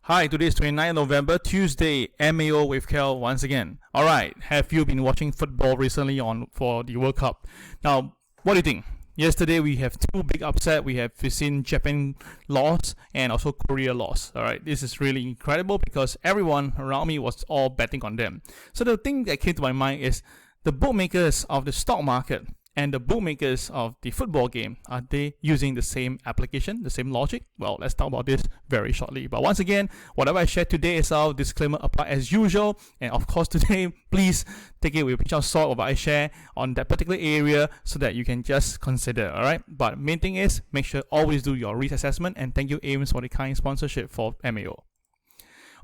Hi, today is 29th November, Tuesday, MAO with Kel once again. Alright, have you been watching football recently for the World Cup? Now, what do you think? Yesterday we have two big upsets. We've seen Japan loss and also Korea loss. Alright, this is really incredible because everyone around me was all betting on them. So the thing that came to my mind is the bookmakers of the stock market and the bookmakers of the football game, are they using the same application, the same logic? Well, let's talk about this very shortly. But once again, whatever I share today is our disclaimer apply as usual. And of course today, please take it with a pinch of salt of what I share on that particular area so that you can just consider, alright? But main thing is, make sure always do your risk assessment, and thank you Ames for the kind sponsorship for MAO.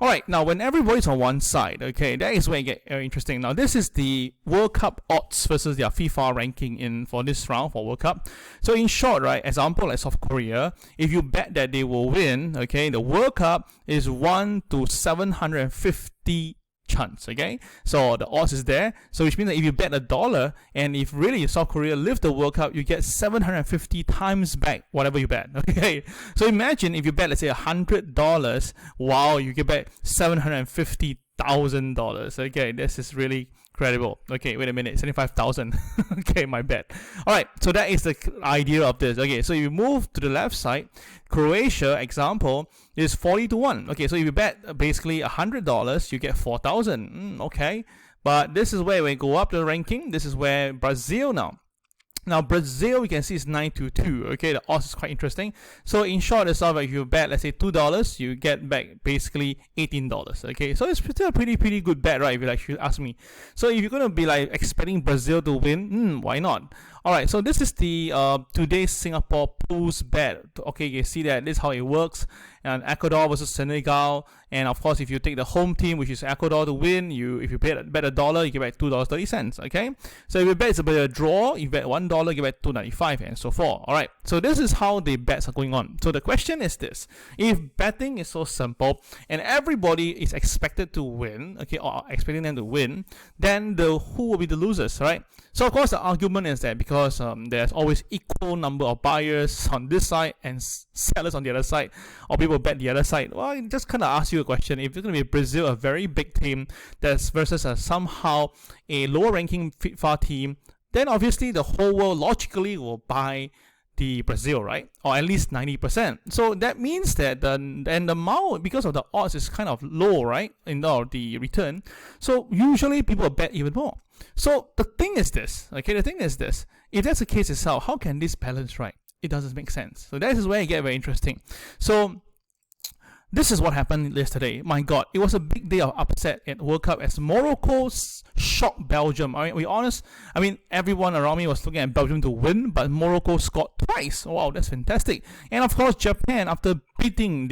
Alright, now when everybody's on one side, okay, that is where it gets very interesting. Now this is the World Cup odds versus their FIFA ranking for this round for World Cup. So in short, right, example like South Korea, if you bet that they will win, okay, the World Cup is 1 to 750 chance, okay? So the odds is there. So which means that if you bet $1 and if really South Korea lift the World Cup, you get 750 times back whatever you bet, okay? So imagine if you bet, let's say $100, wow, you get back $750,000, okay? This is really credible. Okay, wait a minute, 75,000. Okay, my bad. Alright, so that is the idea of this. Okay, so you move to the left side, Croatia example is 40 to 1. Okay, so if you bet basically $100, you get 4,000. Okay, but this is where we go up the ranking. This is where Brazil now. Now Brazil, you can see is 9 to 2. Okay, the odds is quite interesting. So in short, it's all if you bet, let's say $2, you get back basically $18. Okay, so it's still a pretty good bet, right? If you actually ask me. So if you're gonna be like expecting Brazil to win, why not? Alright, so this is the today's Singapore pools bet. Okay, you see that this is how it works. And Ecuador versus Senegal, and of course if you take the home team, which is Ecuador, to win, if you bet $1, you get back $2.30. Okay, so if you bet it's a draw, you bet $1, you get back $2.95 and so forth. Alright, so this is how the bets are going on. So the question is this: if betting is so simple and everybody is expected to win, okay, or expecting them to win, then who will be the losers, right? So of course the argument is that because there's always equal number of buyers on this side and sellers on the other side, or people bet the other side. Well, I just kind of ask you a question: if it's going to be Brazil, a very big team, that's versus somehow a lower ranking FIFA team, then obviously the whole world logically will buy the Brazil, right? Or at least 90%. So that means that the amount, because of the odds, is kind of low, right? In the return. So usually people bet even more. So the thing is this, okay? The thing is this: if that's the case itself, how can this balance right? It doesn't make sense. So that is where it gets very interesting. So this is what happened yesterday. My God, it was a big day of upset at World Cup as Morocco shocked Belgium. I mean, to be honest, everyone around me was looking at Belgium to win, but Morocco scored twice. Wow, that's fantastic. And of course, Japan, after beating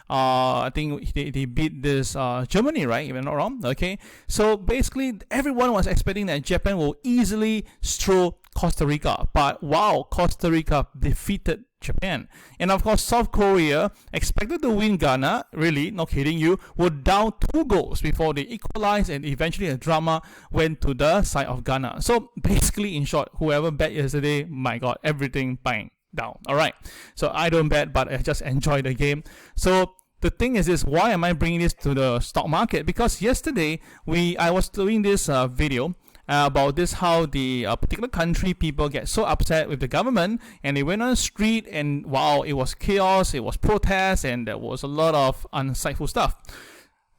I think they beat this Germany, right? If I'm not wrong. Okay, so basically everyone was expecting that Japan will easily stroll Costa Rica, but wow, Costa Rica defeated Japan. And of course, South Korea expected to win Ghana, really, not kidding you, were down 2 goals before they equalized, and eventually a drama went to the side of Ghana. So basically, in short, whoever bet yesterday, my God, everything bang down. Alright, so I don't bet, but I just enjoy the game. So the thing is this: why am I bringing this to the stock market? Because yesterday I was doing this video about this, how the particular country people get so upset with the government, and they went on the street, and wow, it was chaos, it was protests, and there was a lot of insightful stuff.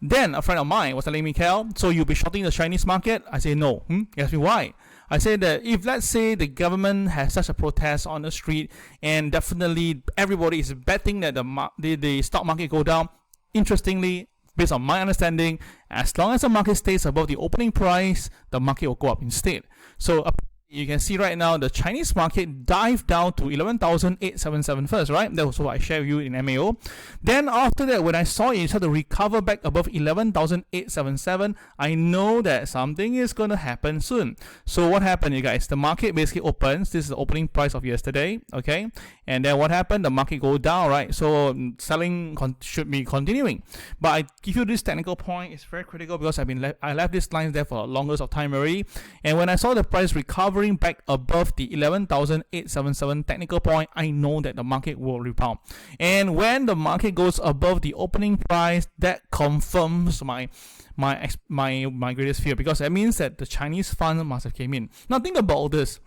Then a friend of mine was telling me, Cal, so you'll be shorting the Chinese market? I say no. He asked me why. I said that if, let's say, the government has such a protest on the street, and definitely everybody is betting that the stock market go down, interestingly, based on my understanding, as long as the market stays above the opening price, the market will go up instead. So you can see right now the Chinese market dived down to 11,877 first, right? That was what I shared with you in MAO. Then after that, when I saw it start to recover back above 11,877, I know that something is going to happen soon. So what happened, you guys? The market basically opens. This is the opening price of yesterday, okay? And then what happened? The market go down, right? So selling should be continuing. But I give you this technical point. It's very critical because I left this line there for the longest of time already. And when I saw the price recover hovering back above the 11,877 technical point, I know that the market will rebound. And when the market goes above the opening price, that confirms my greatest fear, because that means that the Chinese fund must have came in. Now think about this.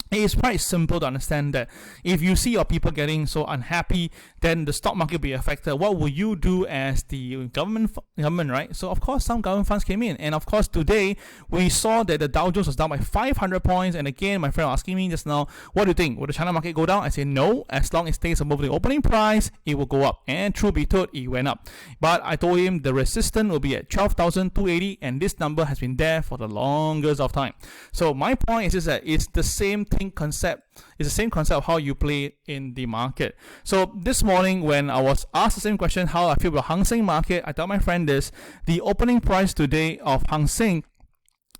It is quite simple to understand that if you see your people getting so unhappy, then the stock market will be affected. What will you do as the government, right? So of course some government funds came in, and of course today we saw that the Dow Jones was down by 500 points. And again, my friend was asking me just now, what do you think? Will the China market go down? I say no. As long as it stays above the opening price, it will go up. And truth be told, it went up. But I told him the resistance will be at 12,280, and this number has been there for the longest of time. So my point is just that it's the same concept. It's the same concept of how you play in the market. So this morning when I was asked the same question, how I feel about Hang Seng market, I tell my friend this: the opening price today of Hang Seng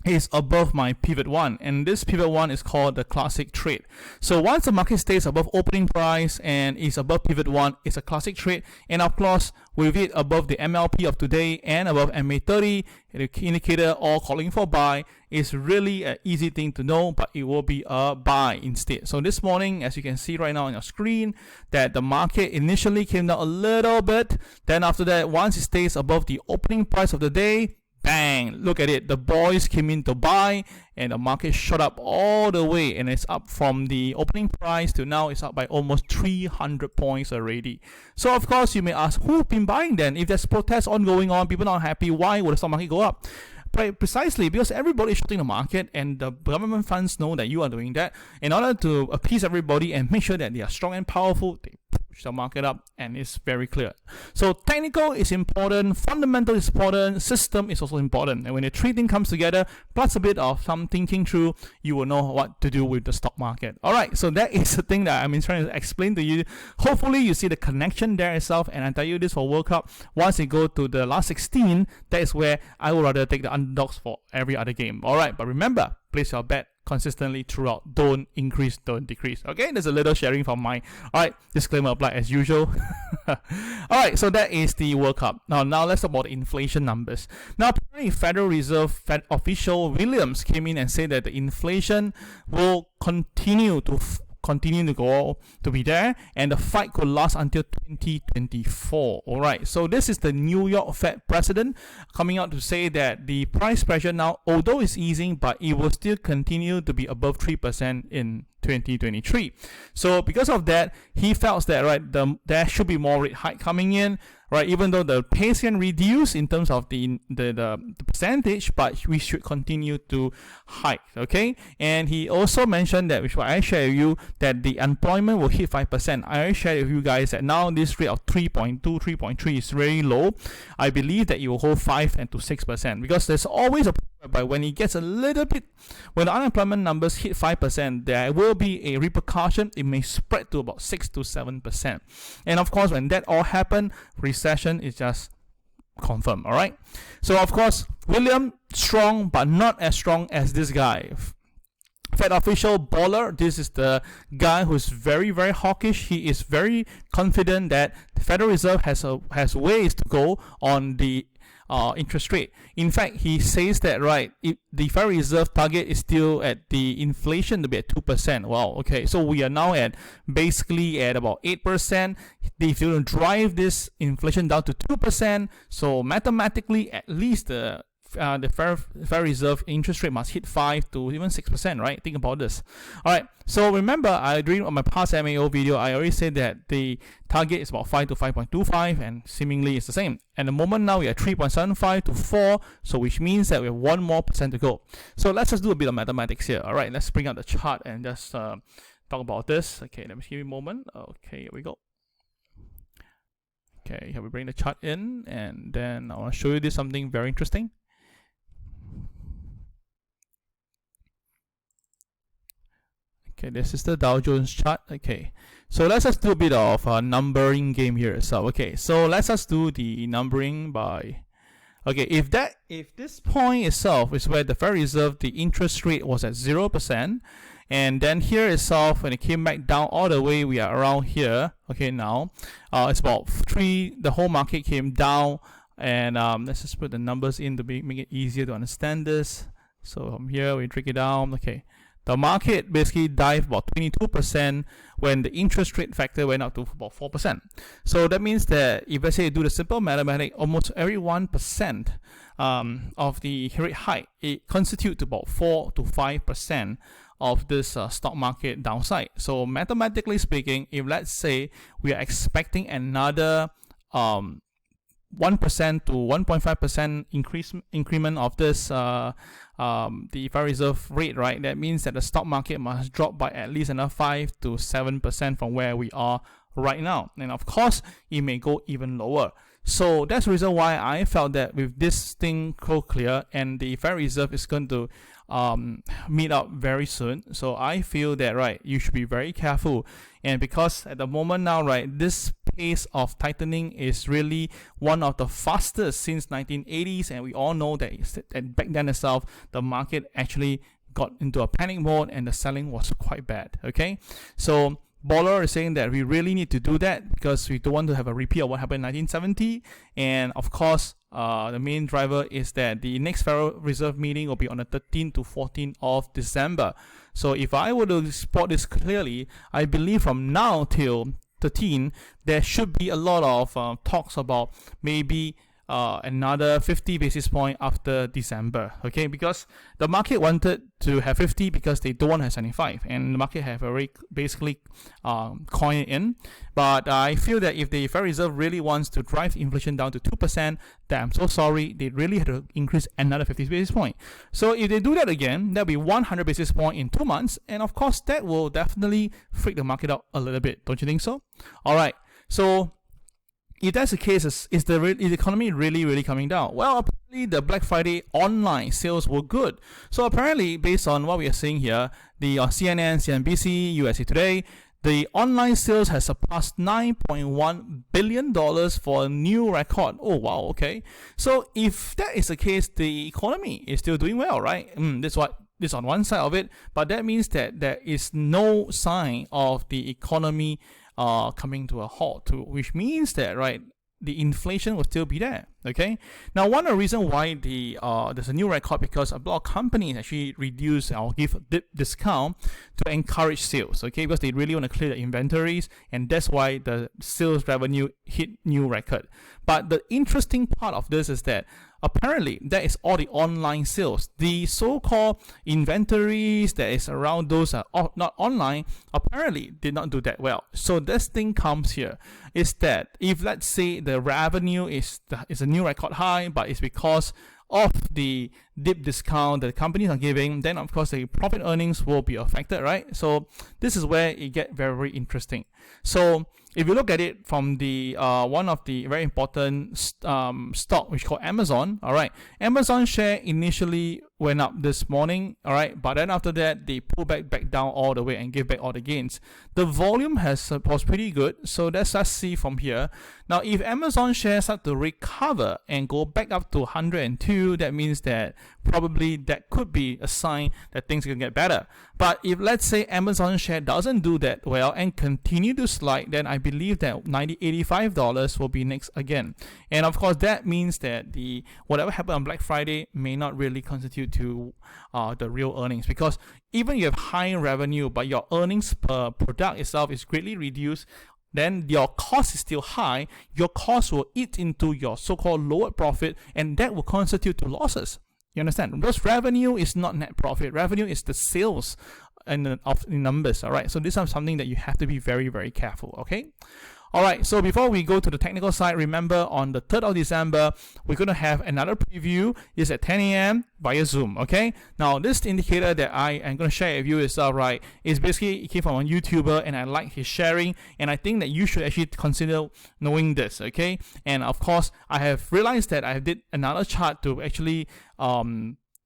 is above my pivot 1, and this pivot 1 is called the classic trade. So once the market stays above opening price and is above pivot 1, it's a classic trade. And of course, with it above the MLP of today and above MA30, the indicator all calling for buy, is really an easy thing to know, but it will be a buy instead. So this morning, as you can see right now on your screen, that the market initially came down a little bit. Then after that, once it stays above the opening price of the day, bang, look at it, the boys came in to buy, and the market shot up all the way, and it's up from the opening price to now it's up by almost 300 points already. So of course you may ask, who's been buying then? If there's protests ongoing on, people not happy, why would the stock market go up? Precisely because everybody is shorting the market, and the government funds know that you are doing that. In order to appease everybody and make sure that they are strong and powerful, they push the market up, and it's very clear. So technical is important, fundamental is important, system is also important. And when the three things comes together, plus a bit of some thinking through, you will know what to do with the stock market. Alright, so that is the thing that I'm trying to explain to you. Hopefully you see the connection there itself, and I tell you this for World Cup, once you go to the last 16, that is where I would rather take the underdogs for every other game. Alright, but remember, place your bet consistently throughout. Don't increase, don't decrease. Okay, there's a little sharing from mine. Alright, disclaimer apply as usual. Alright, so that is the World Cup. Now let's talk about the inflation numbers. Now, apparently Federal Reserve Fed official Williams came in and said that the inflation will continue to be there, and the fight could last until 2024. Alright, so this is the New York Fed president coming out to say that the price pressure now, although it's easing, but it will still continue to be above 3% in 2023. So because of that, he felt that there should be more rate hike coming in, right? Even though the pace can reduce in terms of the percentage, but we should continue to hike. Okay, and he also mentioned that, which I share with you, that the unemployment will hit 5%. I already shared with you guys that now this rate of 3.2, 3.3 is very low. I believe that it will hold 5 and to 6%, because there's always a but when it gets a little bit, when the unemployment numbers hit 5%, there will be a repercussion. It may spread to about 6 to 7%. And of course, when that all happen, recession is just confirmed. All right. So of course, William strong, but not as strong as this guy. Fed official Bullard, this is the guy who's very, very hawkish. He is very confident that the Federal Reserve has ways to go on the interest rate. In fact, he says that the Federal Reserve target is still at the inflation to be at 2%. Wow, okay, so we are now basically at about 8%. If you drive this inflation down to 2%, so mathematically at least the Federal Reserve interest rate must hit 5 to even 6%, right? Think about this. Alright, so remember, during my past MAO video, I already said that the target is about 5 to 5.25, and seemingly it's the same. And the moment now we are 3.75 to 4, so which means that we have 1 more percent to go. So let's just do a bit of mathematics here. Alright, let's bring out the chart and just talk about this. Okay, let me give you a moment. Okay, here we go. Okay, here we bring the chart in, and then I want to show you this something very interesting. Okay, this is the Dow Jones chart. Okay, so let's just do a bit of a numbering game here. So okay, so let's just do the numbering by. Okay, if this point itself is where the Federal Reserve, the interest rate was at 0%, and then here itself, when it came back down all the way, we are around here. Okay, now it's about 3. The whole market came down, and let's just put the numbers in to make it easier to understand this. So from here we break it down. Okay. The market basically dived about 22% when the interest rate factor went up to about 4%. So that means that if let's say you do the simple mathematics, almost every 1% of the rate hike, it constitutes about 4 to 5% of this stock market downside. So mathematically speaking, if let's say we are expecting another 1% to 1.5% increment of this the Federal Reserve rate, right? That means that the stock market must drop by at least another 5 to 7% from where we are right now. And of course, it may go even lower. So that's the reason why I felt that with this thing clear and the Federal Reserve is going to meet up very soon. So I feel that, right, you should be very careful. And because at the moment now, right, this pace of tightening is really one of the fastest since 1980s, and we all know that back then itself, the market actually got into a panic mode and the selling was quite bad. Okay, so Bullard is saying that we really need to do that because we don't want to have a repeat of what happened in 1970. And of course, the main driver is that the next Federal Reserve meeting will be on the 13th to 14th of December. So if I were to spot this clearly, I believe from now till 13, there should be a lot of talks about maybe another 50 basis point after December. Okay, because the market wanted to have 50 because they don't want to have 75, and the market have already basically coined it in. But I feel that if the Federal Reserve really wants to drive inflation down to 2%, then I'm so sorry, they really had to increase another 50 basis point. So if they do that again, that'll be 100 basis point in 2 months, and of course that will definitely freak the market out a little bit. Don't you think so? All right. So if that's the case, is the economy really coming down? Well, apparently the Black Friday online sales were good. So apparently, based on what we are seeing here, the CNN, CNBC, USA Today, the online sales has surpassed $9.1 billion for a new record. Oh wow, okay. So if that is the case, the economy is still doing well, right? This on one side of it, but that means that there is no sign of the economy coming to a halt, which means that, right, the inflation will still be there. Okay. Now, one of the reasons why there's a new record because a lot of companies actually reduce or give a discount to encourage sales. Okay, because they really want to clear the inventories, and that's why the sales revenue hit new record. But the interesting part of this is that apparently that is all the online sales. The so-called inventories that is around those are not online apparently did not do that well. So this thing comes here is that if let's say the revenue is a new record high, but it's because of the deep discount that the companies are giving, then of course the profit earnings will be affected, right? So this is where it gets very interesting. So if you look at it from the one of the very important stock, which is called Amazon, all right, Amazon share initially went up this morning, all right, but then after that they pull back down all the way and give back all the gains. The volume was pretty good, so let's see from here. Now, if Amazon shares start to recover and go back up to 102, that means that probably that could be a sign that things can get better. But if let's say Amazon share doesn't do that well and continue to slide, then I believe that $85 will be next again. And of course, that means that the whatever happened on Black Friday may not really constitute to the real earnings, because even you have high revenue, but your earnings per product itself is greatly reduced, then your cost is still high. Your cost will eat into your so-called lower profit, and that will constitute to losses. You understand? Because revenue is not net profit. Revenue is the sales and of the numbers. All right. So this is something that you have to be very careful. Okay. All right, so before we go to the technical side, remember on the 3rd of December, we're going to have another preview. It's at 10 a.m. via Zoom, okay? Now, this indicator that I am going to share with you is right. It's basically, it came from a YouTuber, and I like his sharing, and I think that you should actually consider knowing this, okay? And of course, I have realized that I did another chart to actually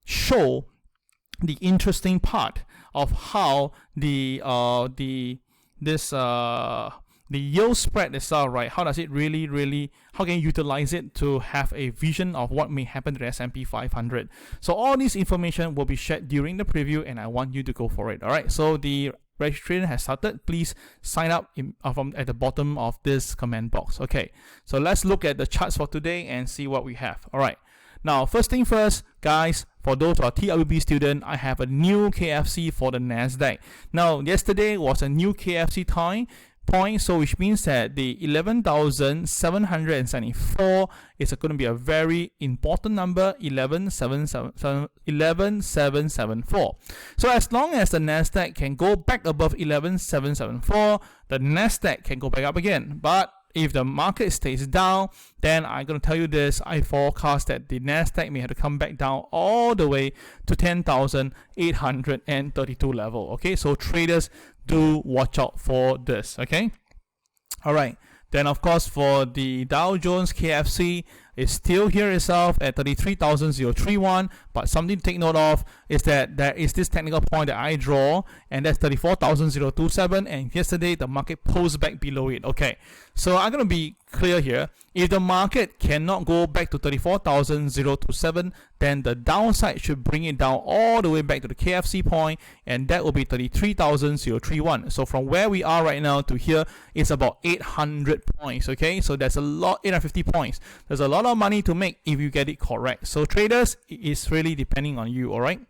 show the interesting part of how the yield spread itself, right? How does it really, how can you utilize it to have a vision of what may happen to the S&P 500? So all this information will be shared during the preview, and I want you to go for it. All right, so the registration has started. Please sign up from at the bottom of this comment box. Okay, so let's look at the charts for today and see what we have. All right. Now, first thing first, guys, for those who are TWB student, I have a new KFC for the NASDAQ. Now, yesterday was a new KFC point, so which means that the 11,774 is going to be a very important number, 11,774. So as long as the NASDAQ can go back above 11,774, the NASDAQ can go back up again. But if the market stays down, then I'm going to tell you this, I forecast that the NASDAQ may have to come back down all the way to 10,832 level. Okay, so traders, do watch out for this. Okay, all right. Then of course for the Dow Jones, KFC is still here itself at 33,031, but something to take note of is that there is this technical point that I draw, and that's 34,027, and yesterday the market posed back below it. Okay, so I'm going to be clear here. If the market cannot go back to 34,027, then the downside should bring it down all the way back to the KFC point, and that will be 33,031. So from where we are right now to here, it's about 800 points. Okay, so there's a lot, 850 points. There's a lot of money to make if you get it correct. So traders, it is really depending on you. All right.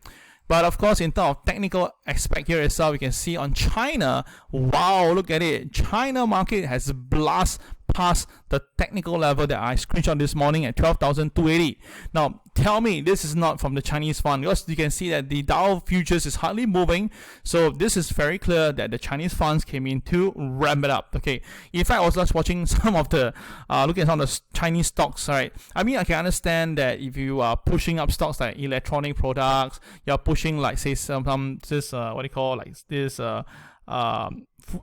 But of course, in terms of technical aspect here itself, you can see on China, wow, look at it. China market has blast past the technical level that I screenshot this morning at 12,280. Now, tell me this is not from the Chinese fund, because you can see that the Dow futures is hardly moving. So this is very clear that the Chinese funds came in to ramp it up. Okay, in fact, I was just watching some of the looking at some of the Chinese stocks. Right, I mean, I can understand that if you are pushing up stocks like electronic products, you're pushing like say some this what do you call like this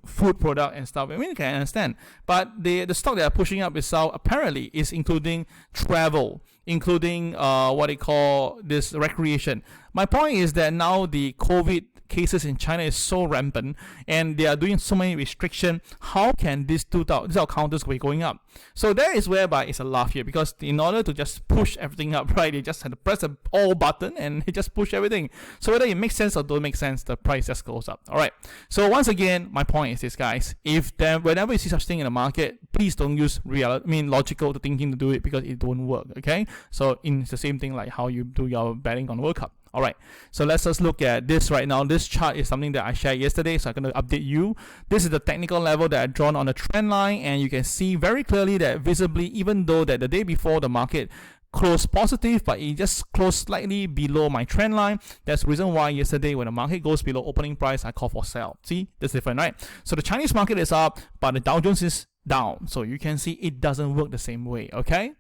food product and stuff. I mean, you can understand, but the stock that are pushing up itself apparently is including travel, including what they call this recreation. My point is that now the COVID cases in China is so rampant, and they are doing so many restrictions. How can these counters be going up? So that is whereby it's a laugh here, because in order to just push everything up, right, they just had to press the all button and they just push everything. So whether it makes sense or don't make sense, the price just goes up. All right. So once again, my point is this, guys. Whenever you see such thing in the market, please don't use logical thinking to do it, because it won't work. Okay. So it's the same thing like how you do your betting on World Cup. All right, so let's just look at this right now. This chart is something that I shared yesterday, so I'm going to update you. This is the technical level that I drawn on the trend line, and you can see very clearly that visibly, even though that the day before the market closed positive, but it just closed slightly below my trend line. That's the reason why yesterday when the market goes below opening price, I call for sell. See, that's different, right? So the Chinese market is up, but the Dow Jones is down. So you can see it doesn't work the same way. Okay,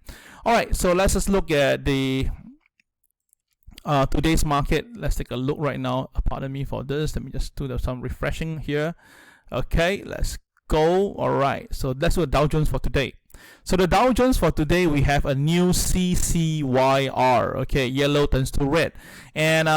all right, so let's just look at the today's market. Let's take a look right now. Pardon me for this. Let me just do some refreshing here. Okay, let's go. All right, so that's what Dow Jones for today. So the Dow Jones for today, we have a new CCYR. Okay, yellow turns to red, and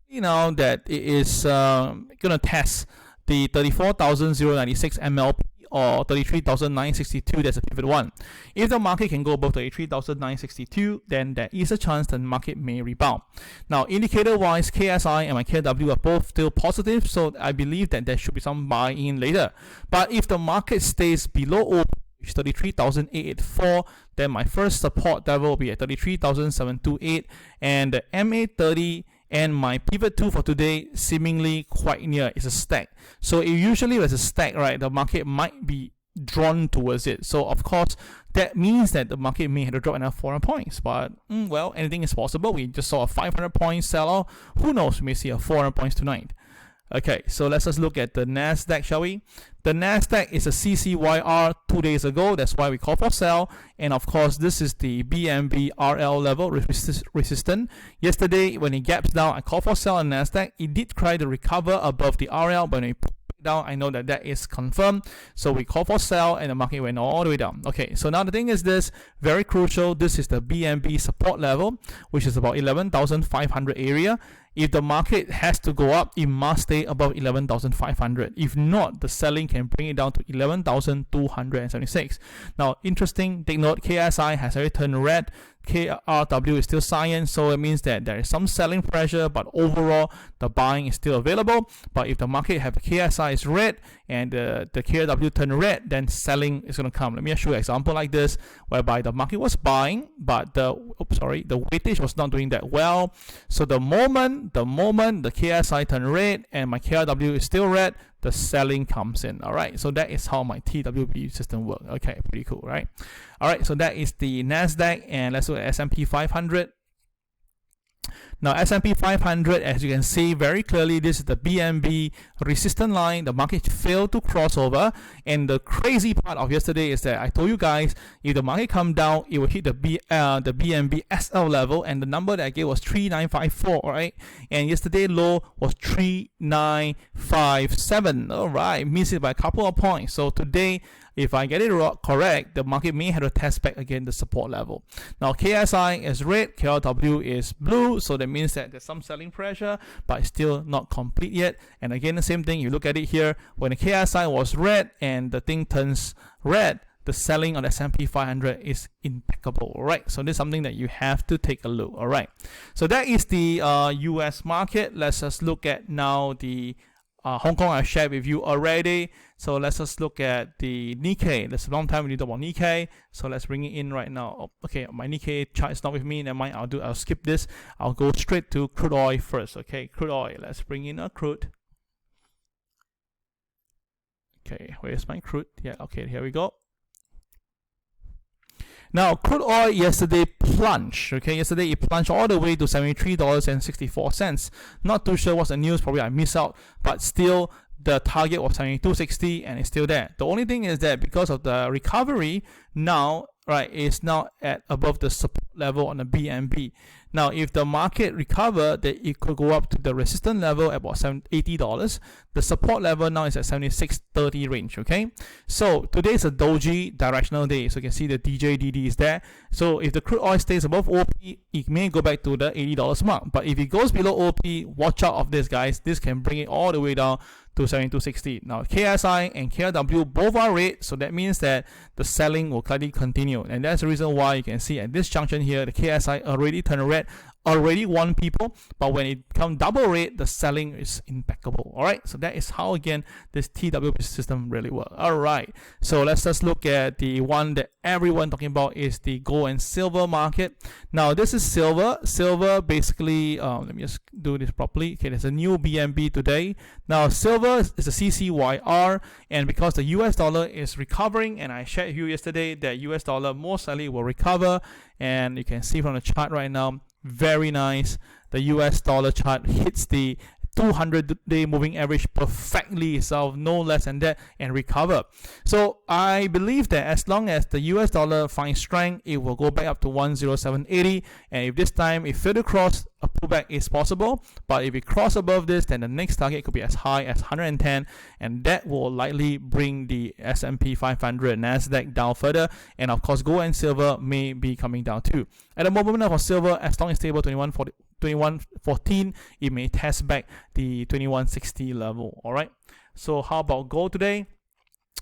you know that it is gonna test the 34,096 MLP or 33,962. That's a pivot one. If the market can go above 33,962, then there is a chance the market may rebound. Now, indicator wise, KSI and my KW are both still positive, so I believe that there should be some buy in later. But if the market stays below 33,884, then my first support level will be at 33,728, and the MA30 and my pivot 2 for today seemingly quite near. It's a stack. So usually there's a stack, right, the market might be drawn towards it. So of course that means that the market may have to drop another 400 points, but well, anything is possible. We just saw a 500 point sell off. Who knows, we may see a 400 points tonight. Okay, so let's just look at the NASDAQ, shall we? The NASDAQ is a CCYR 2 days ago. That's why we call for sell. And of course, this is the BMB RL level resistant. Yesterday, when it gaps down, I call for sell on NASDAQ. It did try to recover above the RL, but when it down, I know that that is confirmed, so we call for sell, and the market went all the way down. Okay, so now the thing is this, very crucial, this is the BNB support level, which is about 11,500 area. If the market has to go up, it must stay above 11,500. If not, the selling can bring it down to 11,276. Now, interesting, take note, KSI has already turned red. KRW is still cyan, so it means that there is some selling pressure, but overall the buying is still available. But if the market have a KSI is red and the KRW turn red, then selling is going to come. Let me show you an example like this, whereby the market was buying, but the weightage was not doing that well. So the moment the KSI turn red and my KRW is still red, the selling comes in. All right, so that is how my TWB system works. Okay, pretty cool, right? All right, so that is the Nasdaq, and let's look at S&P 500. Now S&P 500, as you can see very clearly, this is the BNB resistance line. The market failed to cross over, and the crazy part of yesterday is that I told you guys, if the market come down, it will hit the BNB SL level, and the number that I gave was 3954, right? And yesterday low was 3957. All right, missed it by a couple of points. So today, if I get it correct, the market may have to test back again the support level. Now KSI is red, KRW is blue, so that means that there's some selling pressure, but it's still not complete yet. And again, the same thing, you look at it here, when the KSI was red and the thing turns red, the selling on the S&P 500 is impeccable. All right, so this is something that you have to take a look. All right, so that is the US market. Let's just look at now the Hong Kong I shared with you already. So let's just look at the Nikkei. That's a long time we need to talk about Nikkei. So let's bring it in right now. Oh, okay, my Nikkei chart is not with me. Never mind. I'll skip this. I'll go straight to crude oil first. Okay, crude oil. Let's bring in a crude. Okay, where's my crude? Yeah. Okay, here we go. Now, crude oil yesterday plunged. Okay, yesterday it plunged all the way to $73.64. Not too sure what's the news. Probably I missed out, but still, the target was 72.60 and it's still there. The only thing is that because of the recovery now, right, it's now at above the support level on the BNB. Now, if the market recover, then it could go up to the resistance level at about $80. The support level now is at 76.30 range. Okay, so today is a doji directional day, so you can see the DJDD is there. So if the crude oil stays above OP, it may go back to the $80 mark. But if it goes below OP, watch out of this, guys. This can bring it all the way down to 72.60. Now KSI and KRW both are red, so that means that the selling will likely continue, and that's the reason why you can see at this junction here the KSI already turned red, already won people, but when it becomes double red, the selling is impeccable. All right, so that is how again this TWB system really works. All right, so let's just look at the one that everyone talking about is the gold and silver market. Now this is silver. Silver basically, let me just do this properly. Okay, there's a new BNB today. Now silver is a CCYR, and because the US dollar is recovering, and I shared with you yesterday that US dollar most likely will recover, and you can see from the chart right now, very nice. The US dollar chart hits the 200-day moving average perfectly itself, no less than that, and recover. So I believe that as long as the US dollar finds strength, it will go back up to 107.80, and if this time it fails to cross, a pullback is possible. But if it cross above this, then the next target could be as high as 110, and that will likely bring the S&P 500 Nasdaq down further, and of course gold and silver may be coming down too. At the moment for silver, as long as stable 21.14, it may test back the 21.60 level. All right, so how about gold today?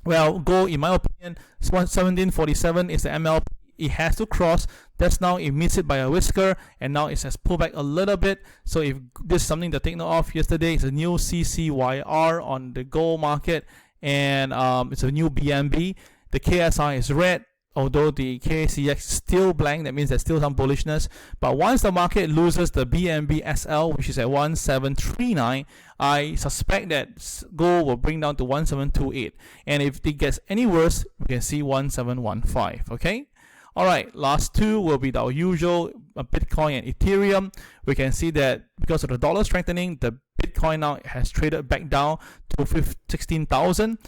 Well, gold, in my opinion, 1747 is the MLP. It has to cross. That's now it missed it by a whisker, and now it has pulled back a little bit. So if this is something to take note of, yesterday it's a new CCYR on the gold market, and it's a new BNB. The KSI is red, although the KCX is still blank. That means there's still some bullishness. But once the market loses the BNB SL, which is at 1739, I suspect that gold will bring down to 1728. And if it gets any worse, we can see 1715. Okay. All right, last two will be our usual Bitcoin and Ethereum. We can see that because of the dollar strengthening, the Bitcoin now has traded back down to 16,000.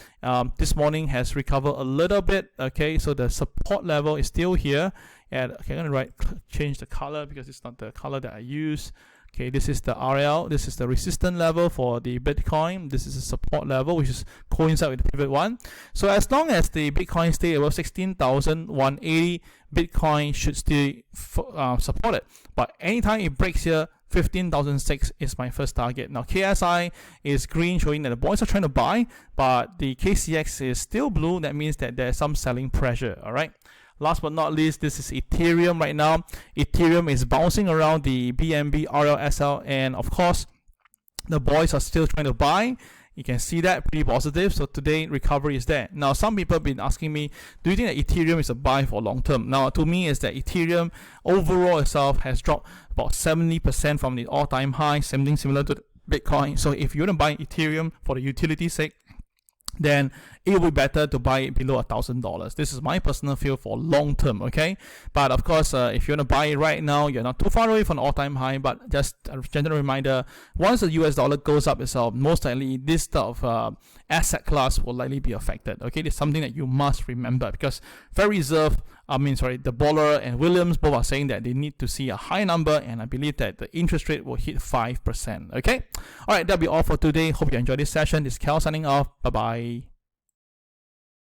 This morning has recovered a little bit. Okay, so the support level is still here. And okay, I'm gonna change the color because it's not the color that I use. Okay, this is the RL, this is the resistance level for the Bitcoin, this is the support level, which is coincide with the pivot one. So as long as the Bitcoin stay above 16,180, Bitcoin should still support it. But anytime it breaks here, 15,006 is my first target. Now KSI is green, showing that the boys are trying to buy, but the KCX is still blue. That means that there's some selling pressure. All right. Last but not least, this is Ethereum right now. Ethereum is bouncing around the BNB, RLSL, and of course, the boys are still trying to buy. You can see that pretty positive. So today recovery is there. Now some people have been asking me, do you think that Ethereum is a buy for long term? Now to me is that Ethereum overall itself has dropped about 70% from the all-time high, something similar to Bitcoin. So if you want to buy Ethereum for the utility sake, then it will be better to buy it below $1,000. This is my personal feel for long term, okay? But of course, if you want to buy it right now, you're not too far away from the all-time high. But just a general reminder, once the US dollar goes up itself, most likely this type of asset class will likely be affected, okay? It's something that you must remember, because Federal Reserve, the Bullard and Williams both are saying that they need to see a high number, and I believe that the interest rate will hit 5%, okay? All right, that'll be all for today. Hope you enjoyed this session. This is Cal signing off. Bye-bye.